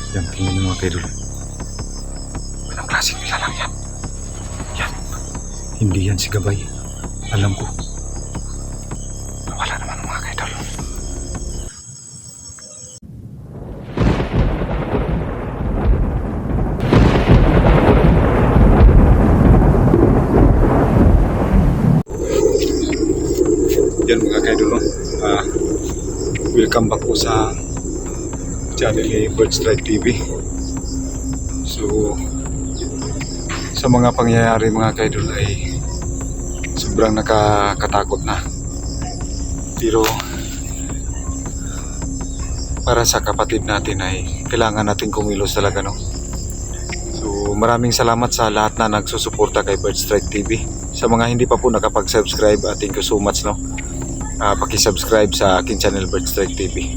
Yan, tingnan nyo mga kaidol. Anong klaseng nilalang yan? Yan. Hindi yan si Gabay. Alam ko. Wala naman mga kaidol. Yan mga kaidol, no? Welcome back po sa channel ni Birdstrike TV. So sa mga pangyayari mga kaidol ay sobrang nakakatakot na, pero para sa kapatid natin ay kailangan natin kumilos talaga, no? So maraming salamat sa lahat na nagsusuporta kay Birdstrike TV. Sa mga hindi pa po nakapag-subscribe, thank you so much, no? Paki-subscribe sa akin channel Birdstrike TV.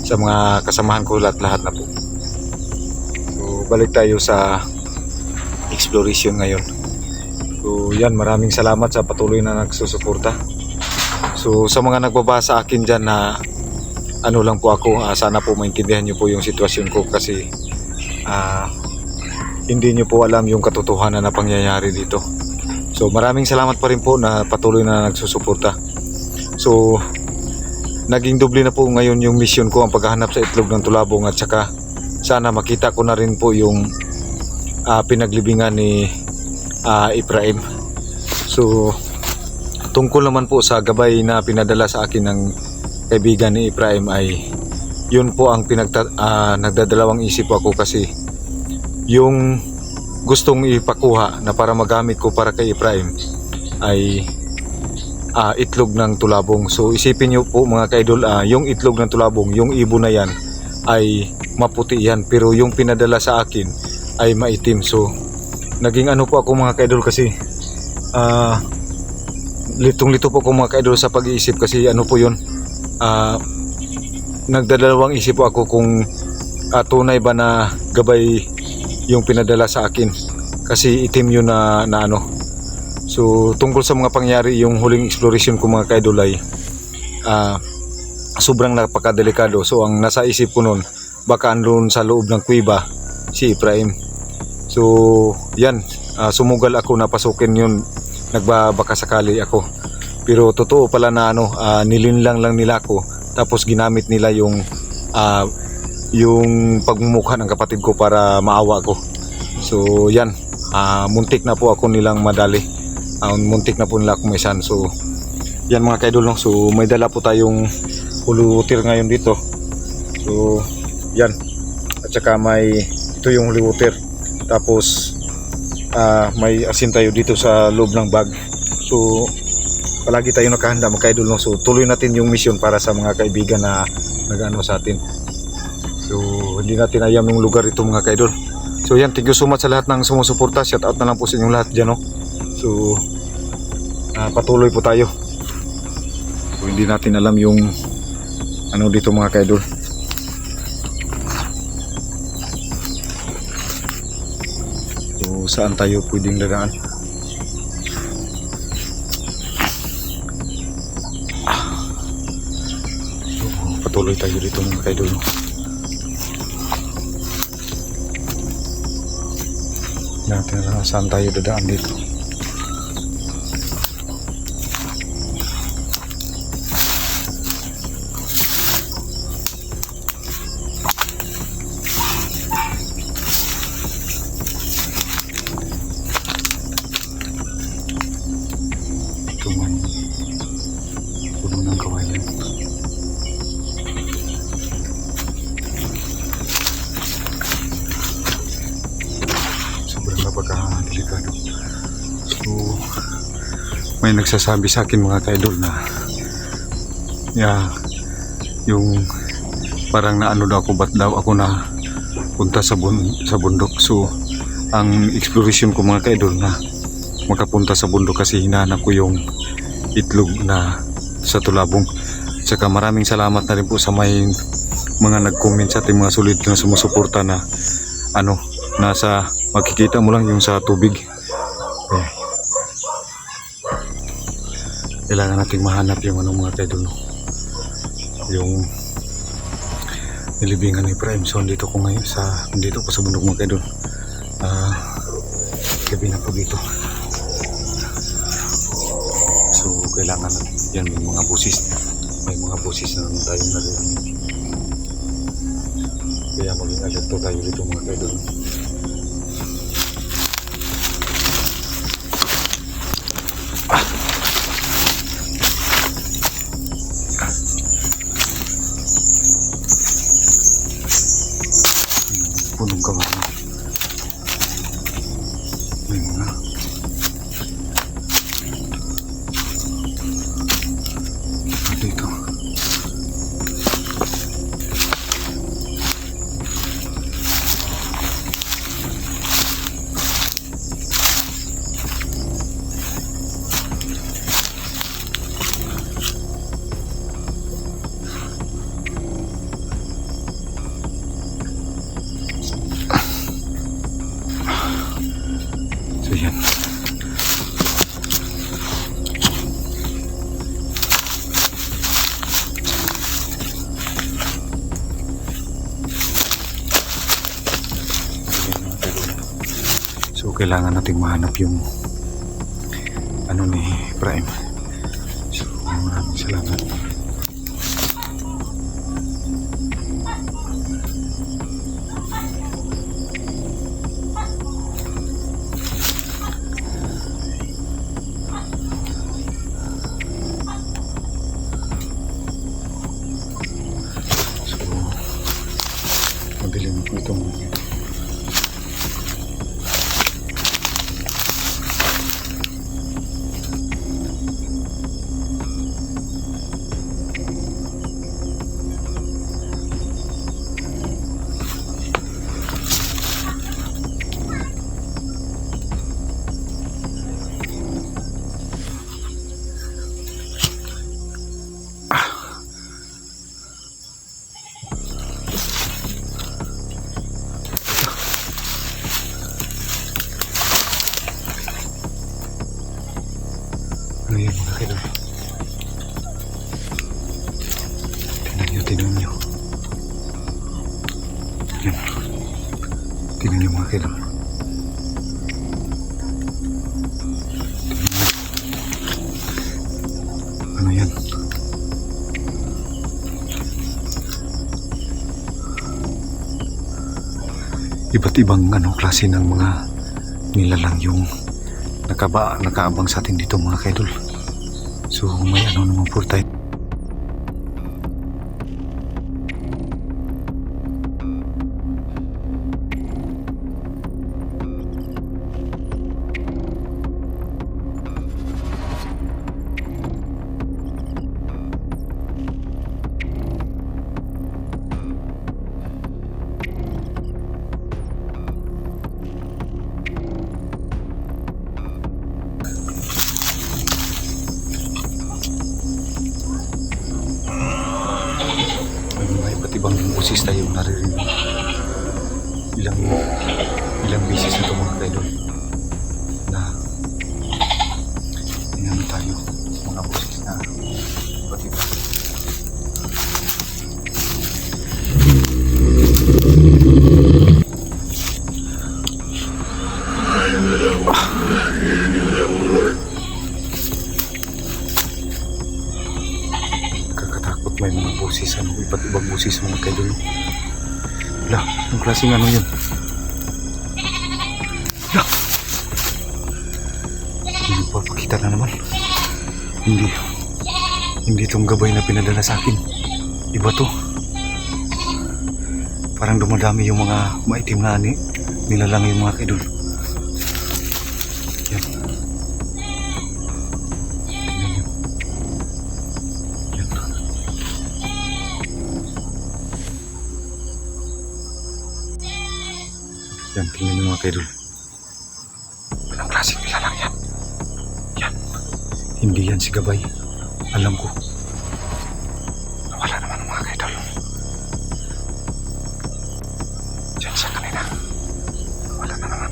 Sa mga kasamahan ko lahat na po. So balik tayo sa exploration ngayon. So yan, maraming salamat sa patuloy na nagsusuporta. So sa mga nagbabasa sa akin dyan na ano lang po ako, sana po maintindihan nyo po yung sitwasyon ko kasi hindi nyo po alam yung katotohanan na pangyayari dito. So maraming salamat pa rin po na patuloy na nagsusuporta. So naging doble na po ngayon yung mission ko, ang paghahanap sa itlog ng tulabong, at saka sana makita ko na rin po yung pinaglibingan ni Ephraim. So tungkol naman po sa gabay na pinadala sa akin ng kaibigan ni Ephraim ay yun po ang nagdadalawang isip ako kasi yung gustong ipakuha na para magamit ko para kay Ephraim ay itlog ng tulabong. So isipin nyo po mga kaidol, yung itlog ng tulabong, yung ibon na yan ay maputi yan, pero yung pinadala sa akin ay maitim. So naging ano po ako mga kaidol kasi litong-lito po ako mga kaidol sa pag-iisip kasi ano po yun, nagdadalawang isip po ako kung tunay ba na gabay yung pinadala sa akin kasi itim yun na ano. So tungkol sa mga pangyari, yung huling exploration ko mga kaidol ay sobrang napakadelikado. So ang nasa isip ko noon, baka andun sa loob ng kuweba si Ephraim. So yan, sumugal ako na pasukin yun, nagbabaka sakali ako. Pero totoo pala na nilinlang lang nila ako, tapos ginamit nila yung pagmumukha ng kapatid ko para maawa ko. So yan, muntik na po ako nilang madali. Muntik na po nila akong maisan. So yan mga kaidol, no? So may dala po tayong hulutir ngayon dito. So yan, at saka ito yung hulutir, tapos may asin tayo dito sa loob ng bag. So palagi tayo nakahanda mga kaidol, no? So tuloy natin yung mission para sa mga kaibigan na nag-ano sa atin. So hindi natin ayam yung lugar ito mga kaidol. So yan, thank you so much sa lahat ng sumusuporta. Shout out na lang po sa inyong lahat dyan, no? So patuloy po tayo. So hindi natin alam yung ano dito mga kaidol. So saan tayo pwedeng dadaan? So patuloy tayo dito mga kaidol. Natin alam saan tayo dadaan dito. Napaka-delikado. So may nagsasabi sa akin mga kaidol na yung parang naano daw ako, ba't daw ako na punta sa bundok. So ang exploration ko mga kaidol na makapunta sa bundok kasi hinahanap ko yung itlog na sa tulabong. Tsaka maraming salamat na rin po sa may mga nag-comment sa ating mga solid na sumusuporta na nasa makikita mo lang yung sa tubig. Kailangan nating mahanap yung mga kaidol, no? Yung nilibingan ni Prime. So dito ko ngayon dito po sa bundok mga kaidol. Gabi na po dito. So kailangan yan may mga busis na naman tayong naririnig. Kaya maging alerto tayo dito mga kaidol. Punong kawan. May mga dito. So yan. So kailangan nating mahanap yung ano ni Prime. So maraming salamat. Madilim po itong ano yan mga kaidol. Tingnan nyo. Yan. Tingnan nyo mga kaidol. Ano yan? Iba't ibang klase ng mga nilalang yung nakaabang sa atin dito mga kaidol. So may naman po tayo. Ibang boses tayo naririnig. Ilang beses na ito mga kaidol na inano tayo mga boses na iba't iba. May mga boses, iba't ibang boses mga kaidol. Wala, yung klaseng ano yun. Wala. Hindi pa pakita na naman. Hindi itong gabay na pinadala sa akin. Iba to. Parang dumadami yung mga maitim na nilalang yung mga kaidol. Yan. Yan, tingnan nyo mga kaidol. Walang klaseng nilalang yan. Yan. Hindi yan si Gabay. Alam ko. Wala naman mga kaidol. Diyan siya kanina. Wala na naman.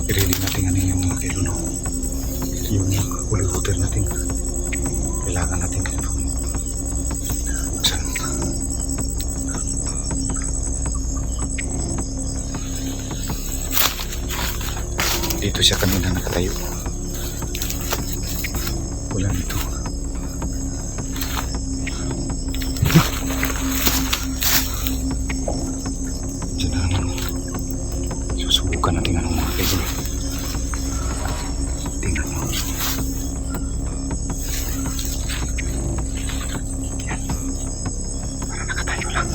I-ready natin ano yung mga kaidol. holy water natin. Kailangan natin ito. Buksan. Dito siya kanina nakatayo. Wala nito. Diyan na naman. Susubukan natin anong mga kayo. Tingnan mo. Yan. Para nakatayo lang.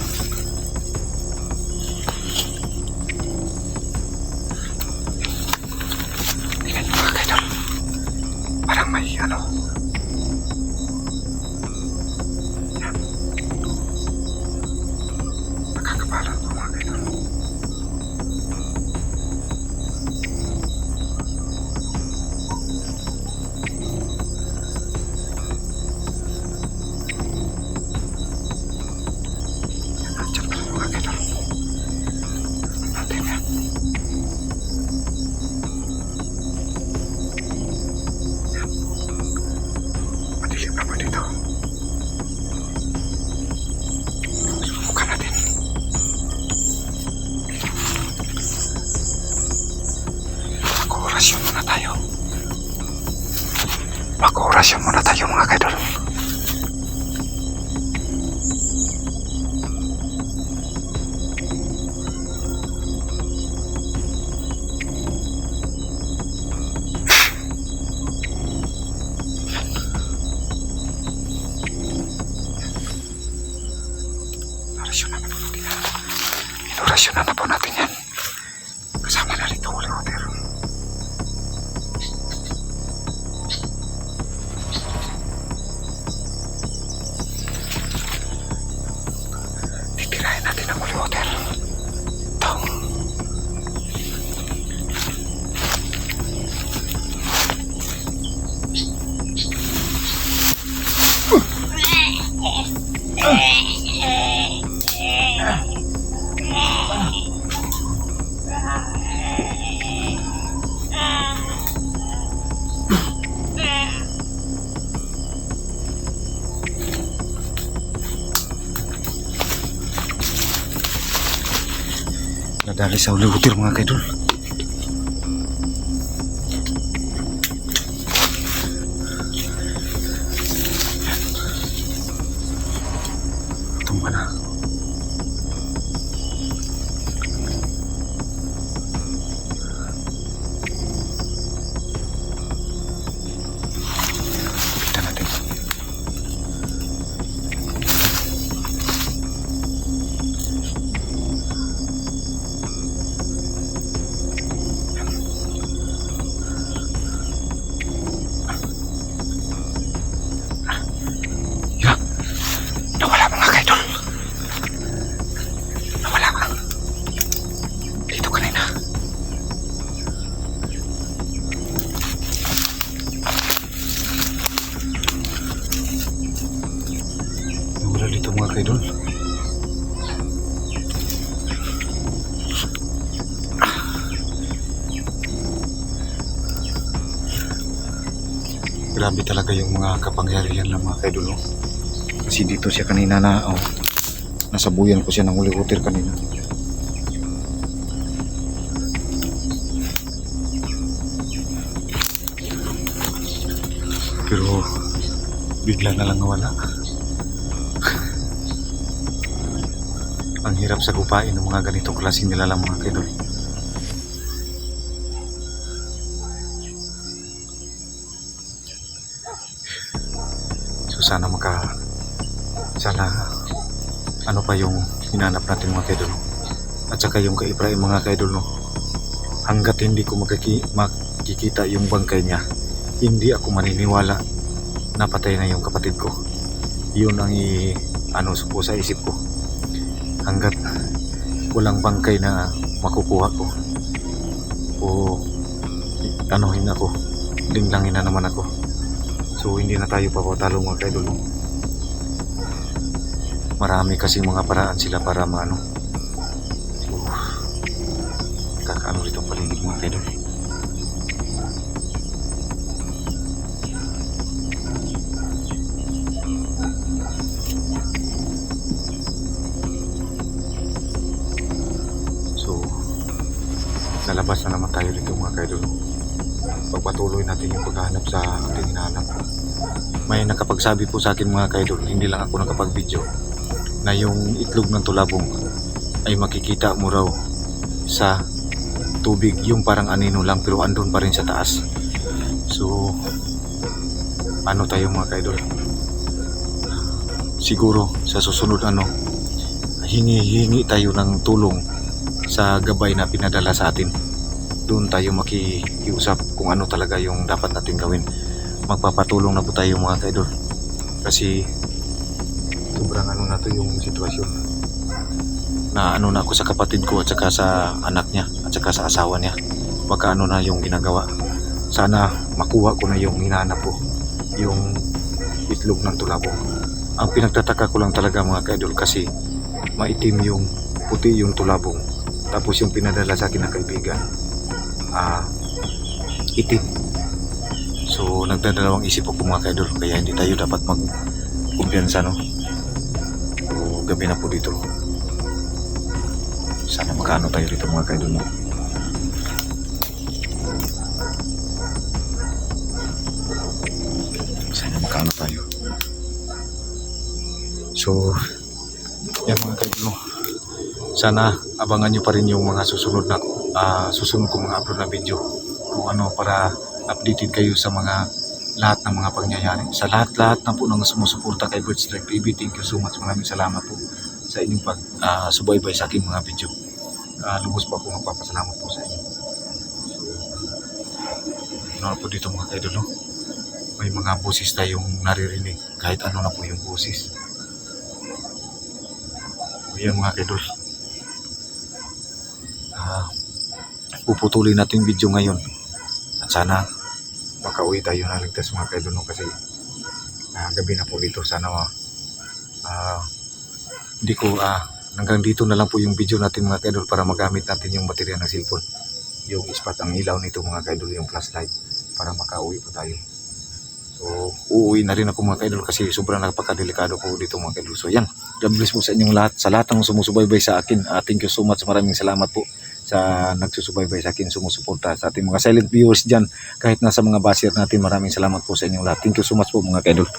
Tingnan mo mga kayo. Parang may ano. Yan. Nakakabalan po mga kayo. Madilim na po dito. Subukan natin. Mag-orasyon muna tayo. Mag-orasyon muna tayo mga kaidol. Inurasyonan na po natin yan. Kasama na rito holy water. Titirahin natin ang holy water. Ito. Nadali sa holy water mga kaidol. Tumba na. Kita natin. Nawala mga kaidol. Nawala ka. Dito kanina. Nawala dito mga kaidol. Grabe talaga yung mga kapangyarihan ng mga kaidol. Kasi dito siya kanina na nasabuyan ko siya ng holy water kanina. Pero bigla na lang nawala. Ang hirap sagupain ng mga ganitong klaseng nilalang mga kaidol. So sana ano pa yung hinanap natin mga kaidol, no? At saka yung kay Efraim mga kaidol, no? Hanggat hindi ko makikita yung bangkay niya, hindi ako maniniwala na patay na yung kapatid ko. Yun ang po sa isip ko. Hanggat walang bangkay na makukuha ko o anuhin ako, linglangin na naman ako. So hindi na tayo papatalo mga kaidol, no? Marami kasi mga paraan sila para maano. So kakaano rito ang paligid mga kaidol. kaidol. Pagpatuloy natin yung paghahanap sa ating hinahanap. May nakapagsabi po sa akin mga kaidol, hindi lang ako nakapag-video, na yung itlog ng tulabong ay makikita mo raw sa tubig, yung parang anino lang pero andun pa rin sa taas. So ano tayo mga kaidol, siguro sa susunod hingi tayo ng tulong sa gabay na pinadala sa atin. Doon tayo makikiusap kung ano talaga yung dapat natin gawin. Magpapatulong na po tayo mga kaidol, kasi sobrang na to yung sitwasyon na na ako sa kapatid ko at saka sa anak niya at saka sa asawa niya. Baka na yung ginagawa. Sana makuha ko na yung hinahanap ko, yung itlog ng tulabong. Ang pinagtataka ko lang talaga mga kaidol, kasi maitim yung puti yung tulabong, tapos yung pinadala sa akin na kaibigan itim. So nagdadalawang isip ako mga kaidol, kaya hindi tayo dapat magkumpiyansa, no? So, gabi na po dito. Sana magkano tayo dito mga kaidol, no? Sana magkano tayo. So yan mga kaidol, no? Sana abangan nyo pa rin yung mga susunod kong mga upload na video, kung para updated kayo sa mga lahat ng mga pangyayari, sa lahat na po ng sumusuporta kay Birdstrike TV. Thank you so much, maraming salamat po sa inyong subaybay sa aking mga video. Lubos po ako magpapasalamat po sa inyo. So po dito mga kaidol, no? May mga boses tayong naririnig, kahit ano na po yung boses. So yan mga kaidol, puputuloy natin yung video ngayon at sana makauwi tayo na ligtas mga kaidol, no? Kasi gabi na po dito. Sana hindi ko hanggang dito na lang po yung video natin mga kaidol, para magamit natin yung baterya ng cellphone, yung ispat ang ilaw nito mga kaidol, yung flashlight, para makauwi po tayo. So uuwi na rin ako mga kaidol, kasi sobrang napakadelikado po dito mga kaidol. So yan, God bless po sa inyong lahat, sa lahat ng sumusubaybay sa akin. Thank you so much, maraming salamat po sa nagsusubaybay sa akin, sumusuporta sa ating mga silent viewers dyan, kahit nasa mga basher natin. Maraming salamat po sa inyong lahat. Thank you so much po mga kaidol.